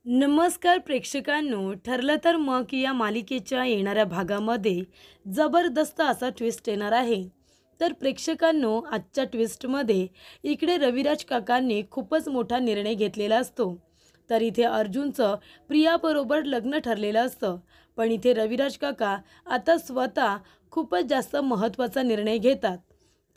नमस्कार प्रेक्षकांनो, ठरलं तर मग या मालिकेच्या येणाऱ्या भागामध्ये जबरदस्त असा ट्विस्ट येणार आहे। तर प्रेक्षकांनो, आजच्या ट्विस्टमध्ये इकडे रविराज काकांनी खूपच मोठा निर्णय घेतलेला असतो। तर इथे अर्जुनचं प्रियाबरोबर लग्न ठरलेलं असतं, पण इथे रविराज काका आता स्वतः खूपच जास्त महत्त्वाचा निर्णय घेतात।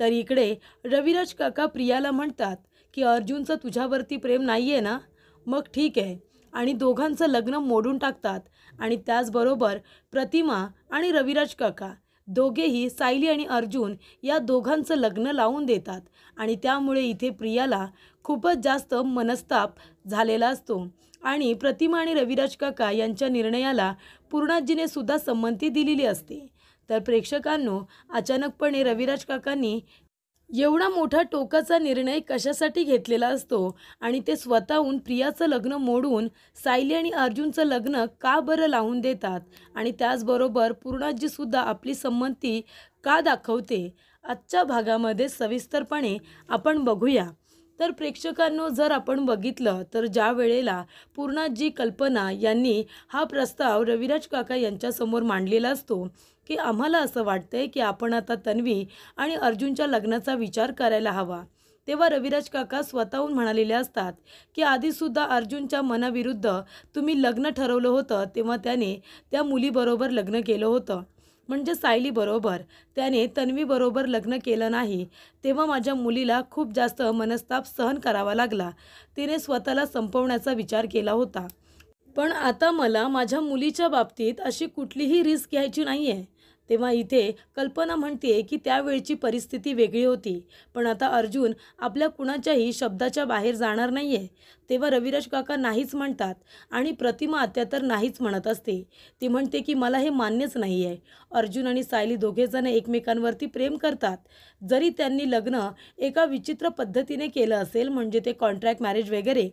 तर इकडे रविराज काका प्रियाला म्हणतात की अर्जुनचं तुझ्यावरती प्रेम नाही आहे ना, मग ठीक आहे, आणि दोघांचं लग्न मोडून टाकतात। आणि त्याचबरोबर प्रतिमा आणि रविराज काका दोघेही सायली आणि अर्जुन या दोघांचं लग्न लावून देतात। आणि त्यामुळे इथे प्रियाला खूपच जास्त मनस्ताप झालेला असतो आणि प्रतिमा आणि रविराज काका यांच्या निर्णयाला पूर्णाजीने सुद्धा संमती दिलेली असते। तर प्रेक्षकांनो, अचानकपणे रविराज काकांनी एवढा मोठा टोकाचा निर्णय कशासाठी घेतलेला असतो आणि ते स्वतःहून प्रियाचं लग्न मोडून सायली आणि अर्जुनचं लग्न का बरं लावून देतात आणि त्याचबरोबर पूर्णाजीसुद्धा आपली संमती का दाखवते, आजच्या भागामध्ये सविस्तरपणे आपण बघूया। तर प्रेक्षकांनो, जर आपण बघितलं तर ज्या वेळेला पूर्णाजी कल्पना यांनी हा प्रस्ताव रविराज काका यांच्यासमोर मांडलेला असतो की आम्हाला असं वाटतंय की आपण आता तन्वी आणि अर्जुनच्या लग्नाचा विचार करायला हवा, तेव्हा रविराज काका स्वतःहून म्हणालेले असतात की आधीसुद्धा अर्जुनच्या मनाविरुद्ध तुम्ही लग्न ठरवलं होतं, तेव्हा त्याने त्या मुलीबरोबर लग्न केलं होतं, म्हणजे सायलीबरोबर। त्याने तन्वीबरोबर लग्न केलं नाही, तेव्हा माझ्या मुलीला खूप जास्त मनस्ताप सहन करावा लागला, तिने स्वतःला संपवण्याचा विचार केला होता। पण आता मला माझ्या मुलीच्या बाबतीत अशी कुठलीही रिस्क घ्यायची नाही आहे। तेव्हा इथे कल्पना म्हणते की त्यावेळची परिस्थिती वेगळी होती, पण आता अर्जुन आपल्या कुणाच्याही शब्दाच्या बाहेर जाणार नाही आहे। तेव्हा रविराज काका नाहीच म्हणतात आणि प्रतिमा आत्या तर नाहीच म्हणत असते। ती म्हणते की मला हे मान्यच नाही आहे। अर्जुन आणि सायली दोघेजण एकमेकांवरती प्रेम करतात, जरी त्यांनी लग्न एका विचित्र पद्धतीने केलं असेल, म्हणजे ते कॉन्ट्रॅक्ट मॅरेज वगैरे,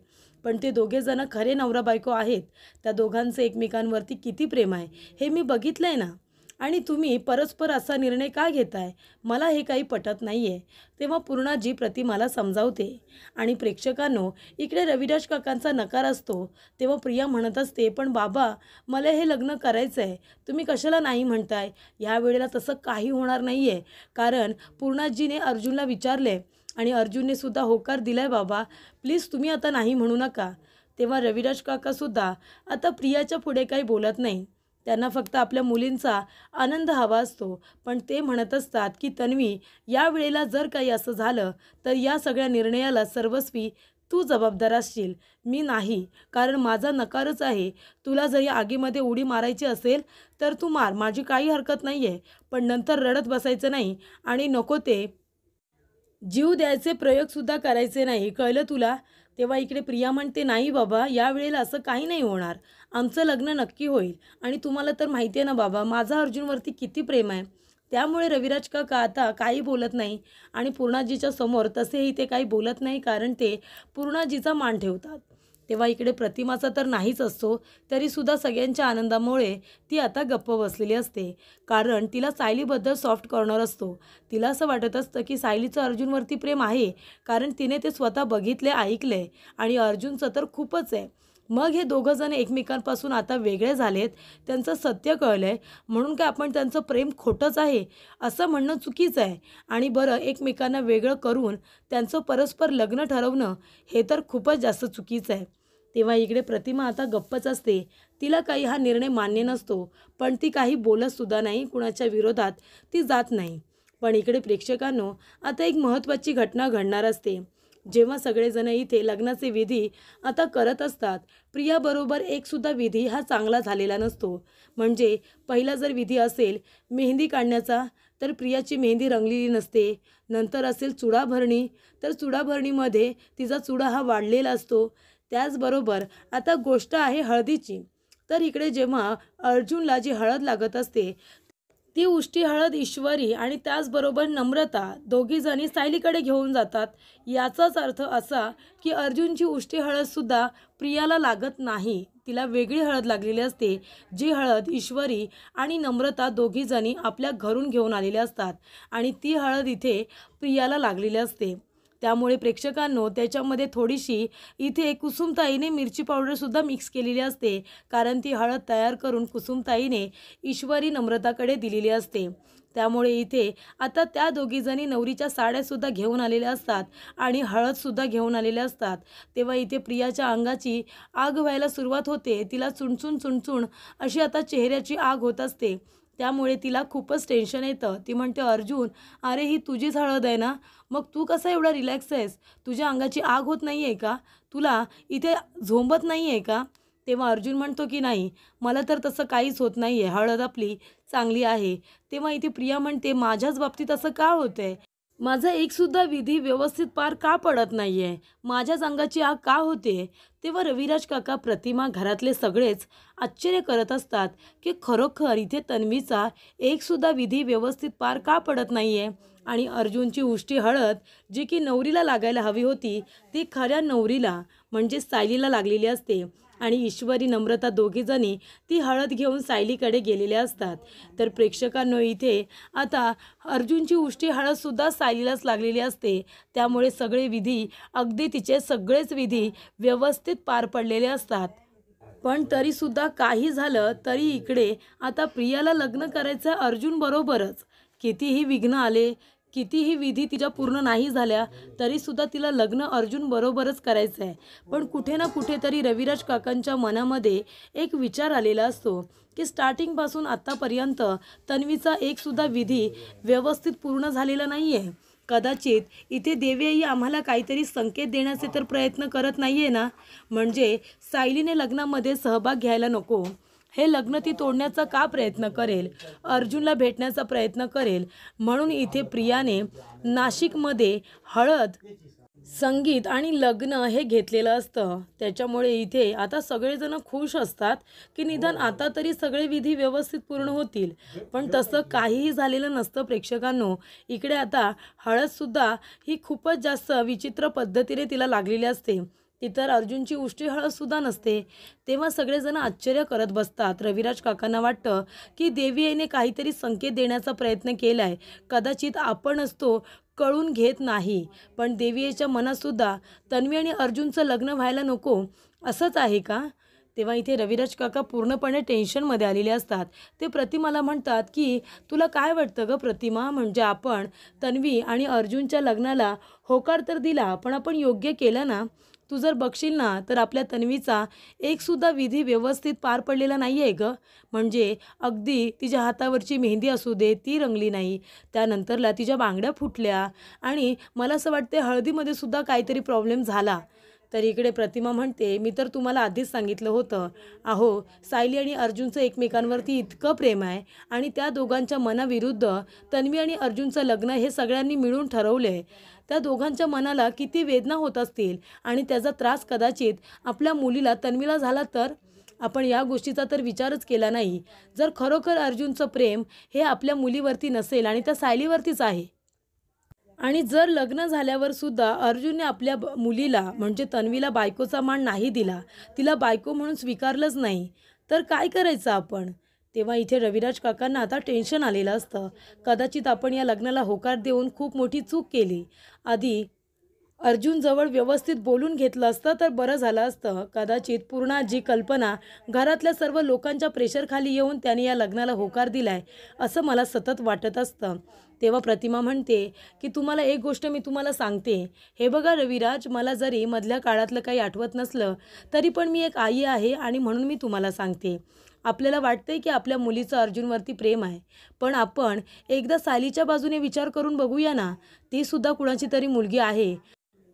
पण ते दोघेजण खरे नवरा बायको आहेत। त्या दोघांचं एकमेकांवरती किती प्रेम आहे हे मी बघितलं आहे ना, आणि तुम्ही परस्पर असा निर्णय का घेताय, मला हे काही पटत नाही आहे। तेव्हा पूर्णाजी प्रतिमाला समजावते आणि प्रेक्षकांनो, इकडे रविराज काकांचा नकार असतो। तेव्हा प्रिया म्हणत असते, पण बाबा मला हे लग्न करायचं आहे, तुम्ही कशाला नाही म्हणताय? ह्या वेळेला तसं काही होणार नाही आहे, कारण पूर्णाजीने अर्जुनला विचारले आणि अर्जुनने सुद्धा होकार दिलाय। बाबा प्लीज तुम्ही आता नाही म्हणू नका। तेव्हा रविराज काकासुद्धा आता प्रियाच्या पुढे काही बोलत नाही, त्यांना फक्त आपल्या मुलींचा आनंद हवा असतो। पण ते म्हणत असतात की तन्वी, या वेळेला जर काही असं झालं तर या सगळ्या निर्णयाला सर्वस्वी तू जबाबदार असशील, मी नाही, कारण माझा नकारच आहे। तुला जर या आगीमध्ये उडी मारायची असेल तर तू मार, माझी काही हरकत नाही आहे, पण नंतर रडत बसायचं नाही आणि नको ते जीव द्यायचे प्रयोगसुद्धा करायचे नाही, कळलं तुला? तेव्हा इकडे प्रिया म्हणते, नाही बाबा, या वेळेला असं काही नाही होणार, आमचं लग्न नक्की होईल। आणि तुम्हाला तर माहिती आहे ना बाबा, माझा अर्जुनवरती किती प्रेम आहे। त्यामुळे रविराज काका आता काही बोलत नाही आणि पूर्णाजीच्या समोर तसेही ते काही बोलत नाही, कारण ते पूर्णाजीचा मान ठेवतात। तेव्हा इकडे प्रतिमाचा तर नाहीच असतो, तरीसुद्धा सगळ्यांच्या आनंदामुळे ती आता गप्प बसलेली असते, कारण तिला सायलीबद्दल सॉफ्ट कॉर्नर असतो। तिला असं वाटत असतं की सायलीचं अर्जुनवरती प्रेम आहे, कारण तिने ते स्वतः बघितले, ऐकले, आणि अर्जुनचं तर खूपच आहे। मग हे दोघंजण एकमेकांपासून आता वेगळे झालेत, त्यांचं सत्य कळलंय, म्हणून काय आपण त्यांचं प्रेम खोटंच आहे असं म्हणणं चुकीचं आहे। आणि बरं, एकमेकांना वेगळं करून त्यांचं परस्पर लग्न ठरवणं हे तर खूपच जास्त चुकीचं आहे। तेव्हा इकडे प्रतिमा आता गप्पच असते, तिला काही हा निर्णय मान्य नसतो, पण ती काही बोलतसुद्धा नाही, कुणाच्या विरोधात ती जात नाही। पण इकडे प्रेक्षकांनो, आता एक महत्त्वाची घटना घडणार असते। जेव्हा सगळेजण इथे लग्नाचे विधी आता करत असतात, प्रियाबरोबर एकसुद्धा विधी हा चांगला झालेला नसतो। म्हणजे पहिला जर विधी असेल मेहंदी काढण्याचा, तर प्रियाची मेहंदी रंगलेली नसते। नंतर असेल चुडाभरणी, तर चुडाभरणीमध्ये तिचा चुडा हा वाढलेला असतो। त्याचबरोबर आता गोष्ट आहे हळदीची, तर इकडे जेव्हा अर्जुनला जी हळद लागत असते, ती उष्टी हळद ईश्वरी आणि त्याचबरोबर नम्रता दोघीजणी सायलीकडे घेऊन जातात। याचाच अर्थ असा की अर्जुनची उष्टी हळदसुद्धा प्रियाला लागत नाही, तिला वेगळी हळद लागलेली असते, जी हळद ईश्वरी आणि नम्रता दोघीजणी आपल्या घरून घेऊन आलेल्या असतात, आणि ती हळद इथे प्रियाला लागलेली असते। त्यामुळे प्रेक्षकांनो त्याच्यामध्ये थोडीशी इथे कुसुमताईने मिरची पावडरसुद्धा मिक्स केलेली असते, कारण ती हळद तयार करून कुसुमताईने ईश्वरी नम्रताकडे दिलेली असते। त्यामुळे इथे आता त्या दोघीजणी नवरीच्या साड्यासुद्धा घेऊन आलेल्या असतात आणि हळदसुद्धा घेऊन आलेल्या असतात। तेव्हा इथे प्रियाच्या अंगाची आग व्हायला सुरुवात होते, तिला चुणचुण चुणचुण अशी आता चेहऱ्याची आग होत असते। त्यामुळे तिला खूपच टेन्शन येतं। ती म्हणते, अर्जुन अरे ही तुझीच हळद आहे ना, मग तू कसा एवढा रिलॅक्स आहेस? तुझ्या अंगाची आग होत नाही आहे का? तुला इथे झोंबत नाही आहे का? तेव्हा अर्जुन म्हणतो की नाही, मला तर तसं काहीच होत नाही आहे, हळद आपली चांगली आहे। तेव्हा इथे प्रिया म्हणते, माझ्याच बाबतीत असं का होतं आहे? माझा एकसुद्धा विधी व्यवस्थित पार का पडत नाही आहे? माझ्याच अंगाची आग का होते? तेव्हा रविराज काका, प्रतिमा, घरातले सगळेच आश्चर्य करत असतात की खरोखर इथे तन्वीचा एकसुद्धा विधी व्यवस्थित पार का पडत नाही आहे। आणि अर्जुनची उष्टी हळद जी की नवरीला लागायला हवी होती ती खऱ्या नवरीला म्हणजे सायलीला लागलेली असते आणि ईश्वरी नम्रता दोघीजणी ती हळद घेऊन सायलीकडे गेलेल्या असतात। तर प्रेक्षकांनो इथे आता अर्जुनची उष्टी हळदसुद्धा सायलीलाच लागलेली असते। त्यामुळे सगळे विधी, अगदी तिचे सगळेच विधी व्यवस्थित पार पडलेले असतात। पण तरीसुद्धा काही झालं तरी इकडे आता प्रियाला लग्न करायचं अर्जुन बरोबरच। कितीही विघ्न आले, कितीही विधी तिच्या पूर्ण नाही झाल्या तरीसुद्धा तिला लग्न अर्जुन बरोबरच करायचं आहे। पण कुठे ना कुठेतरी रविराज काकांच्या मनामध्ये एक विचार आलेला असतो की स्टार्टिंगपासून आत्तापर्यंत तन्वीचा एकसुद्धा विधी व्यवस्थित पूर्ण झालेला नाही आहे। कदाचित इथे देवीआई आम्हाला काहीतरी संकेत देण्याचे तर प्रयत्न करत नाही आहे ना, म्हणजे सायलीने लग्नामध्ये सहभाग घ्यायला नको, हे लग्न ती तोडण्याचा का प्रयत्न करेल, अर्जुनला भेटण्याचा प्रयत्न करेल। म्हणून इथे प्रियाने नाशिकमध्ये हळद, संगीत आणि लग्न हे घेतलेलं असतं। त्याच्यामुळे इथे आता सगळेजण खुश असतात की निदान आता तरी सगळे विधी व्यवस्थित पूर्ण होतील। पण तसं काहीही झालेलं नसतं प्रेक्षकांनो। इकडे आता हळदसुद्धा ही खूपच जास्त विचित्र पद्धतीने तिला लागलेली असते, ती तर अर्जुनची उष्टी हळदसुद्धा नसते। तेव्हा सगळेजण आश्चर्य करत बसतात। रविराज काकांना वाटतं की देवीआईने काहीतरी संकेत देण्याचा प्रयत्न केला आहे, कदाचित आपणच तो कळून घेत नाही। पण देवीआईच्या मनातसुद्धा तन्वी आणि अर्जुनचं लग्न व्हायला नको असंच आहे का? तेव्हा इथे रविराज काका पूर्णपणे टेन्शनमध्ये आलेले असतात। ते प्रतिमाला म्हणतात की तुला काय वाटतं गं प्रतिमा, म्हणजे आपण तन्वी आणि अर्जुनच्या लग्नाला होकार तर दिला, पण आपण योग्य केलं ना? तू जर बघशील ना तर आपल्या तन्वीचा एकसुद्धा विधी व्यवस्थित पार पडलेला नाही आहे गं। म्हणजे अगदी तिच्या हातावरची मेहंदी असू दे ती रंगली नाही, त्यानंतरला तिच्या बांगड्या फुटल्या आणि मला असं वाटते हळदीमध्ये सुद्धा काहीतरी प्रॉब्लेम झाला। तर इकडे प्रतिमा म्हणते, मी तर तुम्हाला आधीच सांगितलं होतं, अहो सायली आणि अर्जुनचं एकमेकांवरती इतकं प्रेम आहे आणि त्या दोघांच्या मनाविरुद्ध तन्वी आणि अर्जुनचं लग्न हे सगळ्यांनी मिळून ठरवलं आहे। त्या दोघांच्या मनाला किती वेदना होत असतील आणि त्याचा त्रास कदाचित आपल्या मुलीला तन्वीला झाला तर? आपण या गोष्टीचा तर विचारच केला नाही। जर खरोखर अर्जुनचं प्रेम हे आपल्या मुलीवरती नसेल आणि त्या सायलीवरतीच आहे, आणि जर लग्न झाल्यावर सुद्धा अर्जुनने आपल्या मुलीला म्हणजे तन्वीला बायकोचा मान नाही दिला, तिला बायको म्हणून स्वीकारलंच नाही, तर काय करायचं आपण? तेव्हा इथे रविराज काकांना आता टेन्शन आलेलं असतं। कदाचित आपण या लग्नाला होकार देऊन खूप मोठी चूक केली। आधी अर्जुनजवळ व्यवस्थित बोलून घेतलं असतं तर बरं झालं असतं। कदाचित पूर्ण जी कल्पना घरातल्या सर्व लोकांच्या प्रेशरखाली येऊन त्याने या लग्नाला होकार दिलाय असं मला सतत वाटत असतं। तेव्हा प्रतिमा म्हणते की तुम्हाला एक गोष्ट मी तुम्हाला सांगते, हे बघा रविराज, मला जरी मधल्या काळातलं काही आठवत नसलं तरी पण मी एक आई आहे आणि म्हणून मी तुम्हाला सांगते, आपल्याला वाटतंय की आपल्या मुलीचं अर्जुनवरती प्रेम आहे, पण आपण एकदा सायलीच्या बाजूने विचार करून बघूया ना, ती सुद्धा कुणाची तरी मुलगी आहे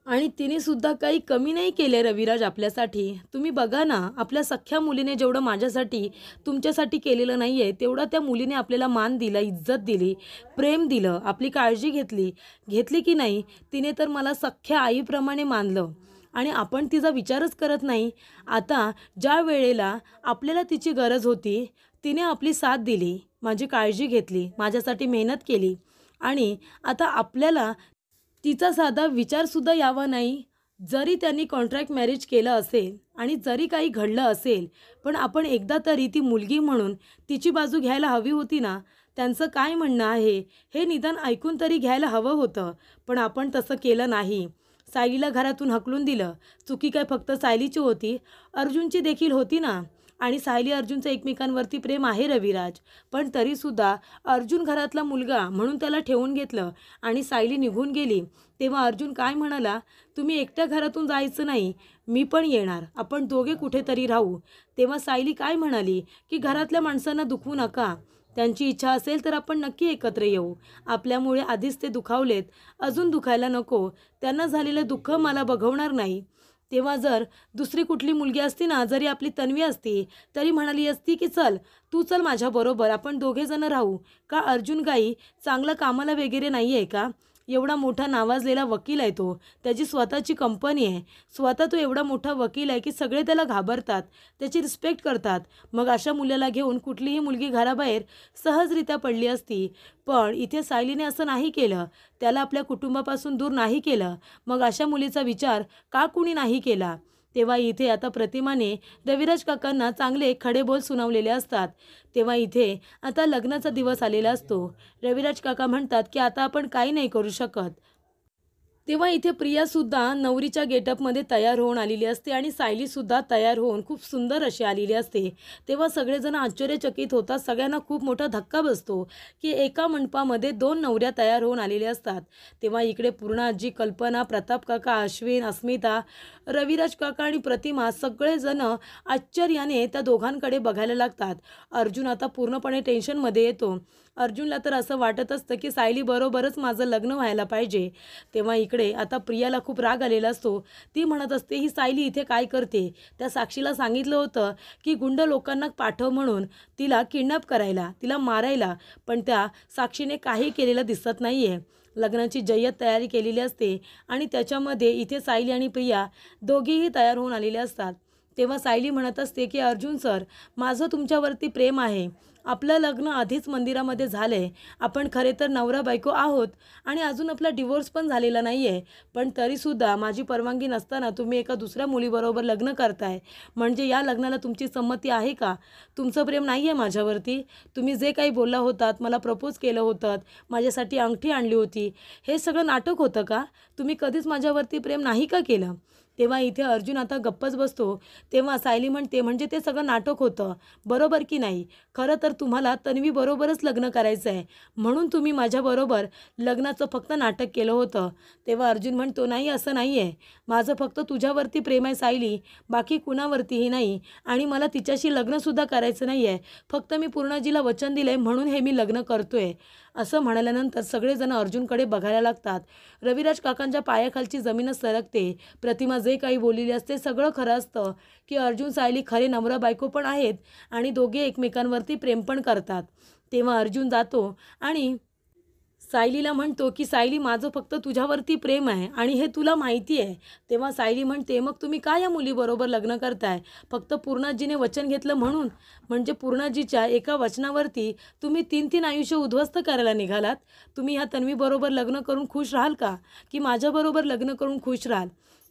आणि तिने सुद्धा काही कमी नाही केले रविराज आपल्यासाठी। तुम्ही बघा ना, आपल्या सख्ख्या मुलीने जेवढं माझ्यासाठी तुमच्यासाठी केलेलं नाही आहे तेवढं त्या मुलीने आपल्याला मान दिला, इज्जत दिली, प्रेम दिलं, आपली काळजी घेतली की नाही? तिने तर मला सख्ख्या आईप्रमाणे मानलं आणि आपण तिचा विचारच करत नाही। आता ज्या वेळेला आपल्याला तिची गरज होती तिने आपली साथ दिली, माझी काळजी घेतली, माझ्यासाठी मेहनत केली आणि आता आपल्याला तिचा साधा विचारसुद्धा यावा नाही। जरी त्यांनी कॉन्ट्रॅक्ट मॅरेज केलं असेल आणि जरी काही घडलं असेल, पण आपण एकदा तरी ती मुलगी म्हणून तिची बाजू घ्यायला हवी होती ना। त्यांचं काय म्हणणं आहे हे निदान ऐकून तरी घ्यायला हवं होतं, पण आपण तसं केलं नाही. सायलीला घरातून हकलून दिलं. चुकी काय फक्त सायलीची होती, अर्जुनची देखील होती ना. आणि सायली अर्जुनचं एकमेकांवरती प्रेम आहे रविराज, पण तरीसुद्धा अर्जुन घरातला मुलगा म्हणून त्याला ठेवून घेतलं आणि सायली निघून गेली. तेव्हा अर्जुन काय म्हणाला, तुम्ही एकट्या घरातून जायचं नाही, मी पण येणार, आपण दोघे कुठेतरी राहू. तेव्हा सायली काय म्हणाली की घरातल्या माणसांना दुखवू नका, त्यांची इच्छा असेल तर आपण नक्की एकत्र येऊ. आपल्यामुळे आधीच ते दुखावलेत, अजून दुखायला नको. त्यांना झालेलं दुःख मला बघवणार नाही. तेव्हा जर दुसरी कुठली मुलगी असती ना, जरी आपली तन्वी असती, तरी म्हणाली असती की चल तू चल माझ्याबरोबर, आपण दोघे जण राहू. का अर्जुन काही चांगलं कामाला वगैरे नाही आहे का? एवढा मोठा नावाजलेला वकील आहे तो, त्याची स्वतःची कंपनी आहे. स्वतः तो एवढा मोठा वकील आहे की सगळे त्याला घाबरतात, त्याची रिस्पेक्ट करतात. मग अशा मुलाला घेऊन कुठलीही मुलगी घराबाहेर सहजरित्या पडली असती. पण इथे सायलीने असं नाही केलं, त्याला आपल्या कुटुंबापासून दूर नाही केलं. मग अशा मुलीचा विचार का कुणी नाही केला? तेव्हा इथे आता प्रतिमाने रविराज काकांना चांगले खडे बोल सुनावलेले असतात. तेव्हा इथे आता लग्नाचा दिवस आलेला असतो. रविराज काका म्हणतात की आता आपण काही नाही करू शकत. तेव्हा इथे प्रियासुद्धा नवरीच्या गेटअपमध्ये तयार होऊन आलेली असते आणि सायलीसुद्धा तयार होऊन खूप सुंदर अशी आलेली असते. तेव्हा सगळेजण आश्चर्यचकित होतात. सगळ्यांना खूप मोठा धक्का बसतो की एका मंडपामध्ये 2 नवऱ्या तयार होऊन आलेल्या असतात. तेव्हा इकडे पूर्णा आजी, कल्पना, प्रताप काका, अश्विन, अस्मिता, रविराज काका आणि प्रतिमा सगळेजण आश्चर्याने त्या दोघांकडे बघायला लागतात. अर्जुन आता पूर्णपणे टेन्शनमध्ये येतो. अर्जुनला तर असं वाटत असतं की सायली बरोबरच माझं लग्न व्हायला पाहिजे. तेव्हा इकडे आता प्रियाला खूप राग आलेला असतो. ती म्हणत असते ही सायली इथे काय करते? त्या साक्षीला सांगितलं होतं की गुंड लोकांना पाठव म्हणून तिला किडनॅप करायला, तिला मारायला, पण त्या साक्षीने काही केलेलं दिसत नाही आहे. लग्नाची जय्यत तयारी केलेली असते आणि त्याच्यामध्ये इथे सायली आणि प्रिया दोघीही तयार होऊन आलेले असतात. तेव्हा सायली म्हणत असते की अर्जुन सर, माझं तुमच्यावरती प्रेम आहे. आपलं लग्न आधीच मंदिरामध्ये झालं आहे. आपण खरे तर नवरा बायको आहोत आणि अजून आपला डिवोर्स पण झालेला नाही आहे. पण तरीसुद्धा माझी परवानगी नसताना तुम्ही एका दुसऱ्या मुलीबरोबर लग्न करताय, म्हणजे या लग्नाला तुमची संमती आहे का? तुमचं प्रेम नाही आहे माझ्यावरती? तुम्ही जे काही बोलला होतात, मला प्रपोज केलं होतं, माझ्यासाठी अंगठी आणली होती, हे सगळं नाटक होतं का? तुम्ही कधीच माझ्यावरती प्रेम नाही का केलं? तेव्हा इथे अर्जुन आता गप्पच बसतो. तेव्हा सायली म्हणते म्हणजे ते सगळं नाटक होतं, बरोबर की नाही? खरं तर तुम्हाला तन्वीबरोबरच लग्न करायचं आहे, म्हणून तुम्ही माझ्याबरोबर लग्नाचं फक्त नाटक केलं होतं. तेव्हा अर्जुन म्हणतो नाही, असं नाही आहे. माझं फक्त तुझ्यावरती प्रेम आहे सायली, बाकी कुणावरतीही नाही. आणि मला तिच्याशी लग्नसुद्धा करायचं नाही आहे. फक्त मी पूर्णाजीला वचन दिलं आहे म्हणून हे मी लग्न करतो आहे. असं म्हणाल्यानंतर सगळेजण अर्जुनकडे बघायला लागतात. रविराज काकांच्या पायाखालची जमीनच सरकते. प्रतिमा जे काही बोललेली असते सगळं खरं असतं की अर्जुन सायली खरे नवरा बायको पण आहेत आणि दोघे एकमेकांवरती प्रेम पण करतात. तेव्हा अर्जुन जातो आणि सायलीला म्हणतो की सायली, माझं फक्त तुझ्यावरती प्रेम आहे आणि हे तुला माहिती आहे. तेव्हा सायली म्हणते मग तुम्ही का या मुलीबरोबर लग्न करताय? फक्त पूर्णाजीने वचन घेतलं म्हणून? म्हणजे पूर्णाजीच्या एका वचनावरती तुम्ही 3-3 आयुष्य उद्ध्वस्त करायला निघालात? तुम्ही ह्या तन्वीबरोबर लग्न करून खुश राहाल का, की माझ्याबरोबर लग्न करून खुश राहाल?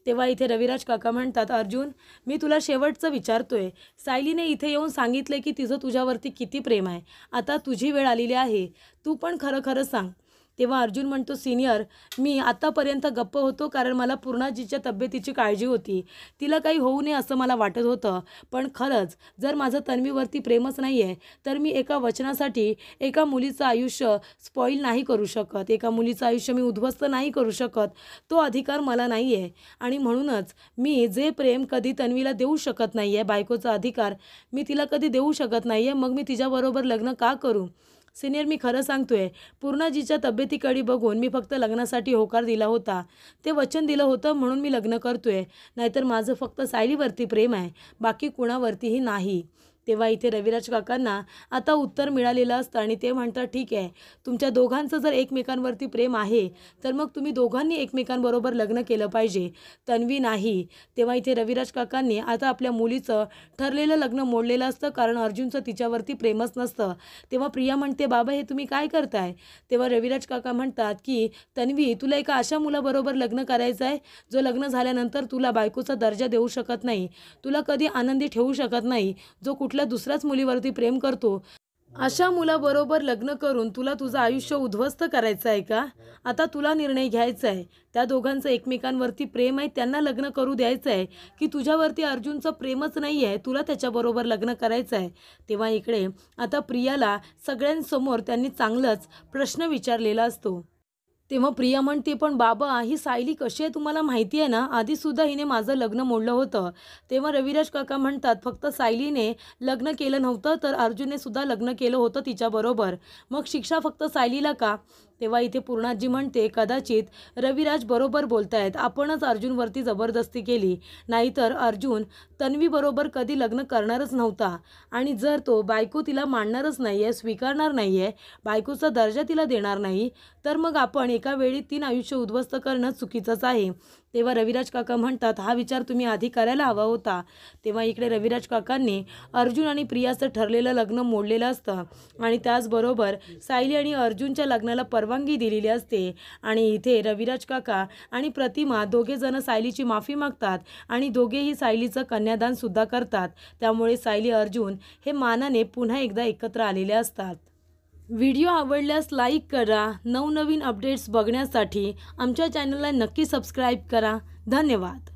तेव्हा इथे रविराज काका म्हणतात अर्जुन, मी तुला शेवटचं विचारतोय. सायलीने इथे येऊन सांगितले की तिचं तुझ्यावरती किती प्रेम आहे. आता तुझी वेळ आलेली आहे, तू पण खरं खरं सांग. तेव्हा अर्जुन म्हणतो सिनियर, मी आतापर्यंत गप्प होतो कारण मला पूर्णाजीच्या तब्येतीची काळजी होती. तिला काही होऊ नये असं मला वाटत होतं. पण खरंच जर माझं तन्वीवरती प्रेमच नाही आहे तर मी एका वचनासाठी एका मुलीचं आयुष्य स्पॉईल नाही करू शकत, एका मुलीचं आयुष्य मी उद्ध्वस्त नाही करू शकत. तो अधिकार मला नाही आहे. आणि म्हणूनच मी जे प्रेम कधी तन्वीला देऊ शकत नाही आहे, बायकोचा अधिकार मी तिला कधी देऊ शकत नाही आहे, मग मी तिच्याबरोबर लग्न का करू? सिनियर, मी खरं सांगतोय, पूर्णाजीच्या तब्येतीकडे बघून मी फक्त लग्नासाठी होकार दिला होता. ते वचन दिलं होतं म्हणून मी लग्न करतोय, नाहीतर माझं फक्त सायलीवरती प्रेम आहे, बाकी कुणावरतीही नाही. तेव्हा इथे रविराज काकांना आता उत्तर मिळालेलं असतं आणि ते म्हणतात ठीक आहे, तुमच्या दोघांचं जर एकमेकांवरती प्रेम आहे तर मग तुम्ही दोघांनी एकमेकांबरोबर लग्न केलं पाहिजे, तन्वी नाही. तेव्हा इथे रविराज काकांनी आता आपल्या मुलीचं ठरलेलं लग्न मोडलेलं असतं कारण अर्जुनचं तिच्यावरती प्रेमच नसतं. तेव्हा प्रिया म्हणते बाबा हे तुम्ही काय करताय? तेव्हा रविराज काका म्हणतात की तन्वी, तुला एका अशा मुलाबरोबर लग्न करायचं आहे जो लग्न झाल्यानंतर तुला बायकोचा दर्जा देऊ शकत नाही, तुला कधी आनंदी ठेवू शकत नाही, जो कुठल्या दुसऱ्याच मुलीवरती प्रेम करतो, अशा मुलाबरोबर लग्न करून तुला तुझं आयुष्य उद्ध्वस्त करायचं आहे का? आता तुला निर्णय घ्यायचा आहे. त्या दोघांचं एकमेकांवरती प्रेम आहे, त्यांना लग्न करू द्यायचं आहे की तुझ्यावरती अर्जुनचं प्रेमच नाही आहे, तुला त्याच्याबरोबर लग्न करायचं आहे? तेव्हा इकडे आता प्रियाला सगळ्यांसमोर त्यांनी चांगलाच प्रश्न विचारलेला असतो. तेव्हा प्रिया म्हणते, पण बाबा ही सायली कशी आहे तुम्हाला माहिती आहे ना, आधीसुद्धा हिने माझं लग्न मोडलं होतं. तेव्हा रविराज काका म्हणतात, फक्त सायलीने लग्न केलं नव्हतं तर अर्जुनने सुद्धा लग्न केलं होतं तिच्याबरोबर. मग शिक्षा फक्त सायलीला का? तेव्हा इथे पूर्णाजी म्हणते, कदाचित रविराज बरोबर बोलतायत, आपणच अर्जुनवरती जबरदस्ती केली, नाहीतर अर्जुन तन्वीबरोबर कधी लग्न करणारच नव्हता. आणि जर तो बायको तिला मानणारच नाही आहे, स्वीकारणार नाही आहे, बायकोचा दर्जा तिला देणार नाही, तर मग आपण एका वेळी 3 आयुष्य उद्ध्वस्त करणं चुकीचंच आहे. तेव्हा रविराज काका म्हणतात, हा विचार तुम्ही आधी करायला हवा होता. तेव्हा इकडे रविराज काकांनी अर्जुन आणि प्रियाचं ठरलेलं लग्न मोडलेलं असतं आणि त्याचबरोबर सायली आणि अर्जुनच्या लग्नाला परवानगी दिलेली असते. आणि इथे रविराज काका आणि प्रतिमा दोघेजण सायलीची माफी मागतात आणि दोघेही सायलीचं कन्यादानसुद्धा करतात. त्यामुळे सायली अर्जुन हे मानाने पुन्हा एकदा एकत्र आलेले असतात. व्हिडिओ आवडल्यास लाईक करा. नवनवीन अपडेट्स बघण्यासाठी आमच्या चॅनलला नक्की सबस्क्राईब करा. धन्यवाद.